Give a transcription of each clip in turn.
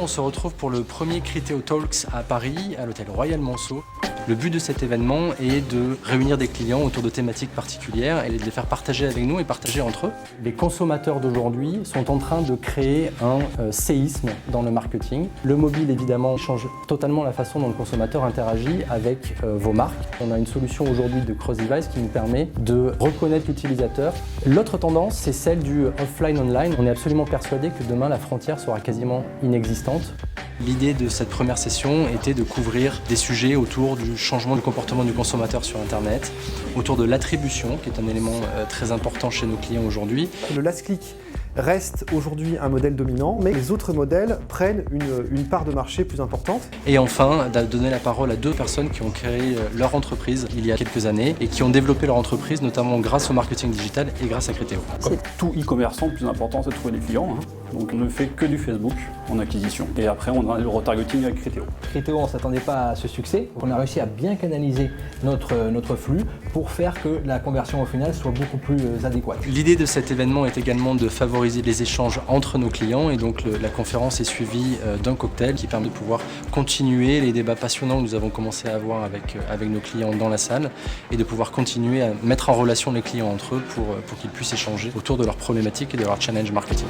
on se retrouve pour le premier Criteo Talks à Paris, à l'hôtel Royal Monceau. Le but de cet événement est de réunir des clients autour de thématiques particulières et de les faire partager avec nous et partager entre eux. Les consommateurs d'aujourd'hui sont en train de créer un séisme dans le marketing. Le mobile, évidemment, change totalement la façon dont le consommateur interagit avec vos marques. On a une solution aujourd'hui de cross-device qui nous permet de reconnaître l'utilisateur. L'autre tendance, c'est celle du offline-online. On est absolument persuadé que demain, la frontière sera quasiment inexistante. L'idée de cette première session était de couvrir des sujets autour du changement de comportement du consommateur sur Internet, autour de l'attribution, qui est un élément très important chez nos clients aujourd'hui. Le last click reste aujourd'hui un modèle dominant, mais les autres modèles prennent une part de marché plus importante. Et enfin, de donner la parole à deux personnes qui ont créé leur entreprise il y a quelques années et qui ont développé leur entreprise notamment grâce au marketing digital et grâce à Criteo. Comme tout e-commerçant, le plus important c'est de trouver des clients. Donc on ne fait que du Facebook en acquisition et après on a le retargeting avec Criteo. Criteo, on ne s'attendait pas à ce succès. On a réussi à bien canaliser notre flux pour faire que la conversion au final soit beaucoup plus adéquate. L'idée de cet événement est également de favoriser les échanges entre nos clients et donc la conférence est suivie d'un cocktail qui permet de pouvoir continuer les débats passionnants que nous avons commencé à avoir avec nos clients dans la salle et de pouvoir continuer à mettre en relation les clients entre eux pour qu'ils puissent échanger autour de leurs problématiques et de leurs challenges marketing.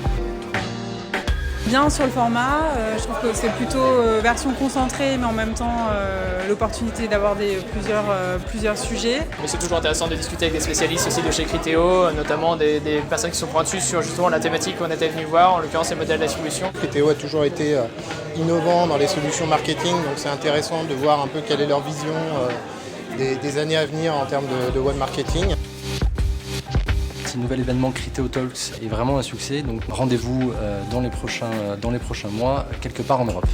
Bien sur le format, je trouve que c'est plutôt version concentrée mais en même temps l'opportunité d'avoir plusieurs sujets. Mais c'est toujours intéressant de discuter avec des spécialistes aussi de chez Criteo, notamment des personnes qui sont pointues sur justement la thématique qu'on était venu voir, en l'occurrence les modèles d'attribution. Criteo a toujours été innovant dans les solutions marketing, donc c'est intéressant de voir un peu quelle est leur vision des années à venir en termes de web marketing. Ce nouvel événement Criteo Talks est vraiment un succès, donc rendez-vous dans les prochains mois quelque part en Europe.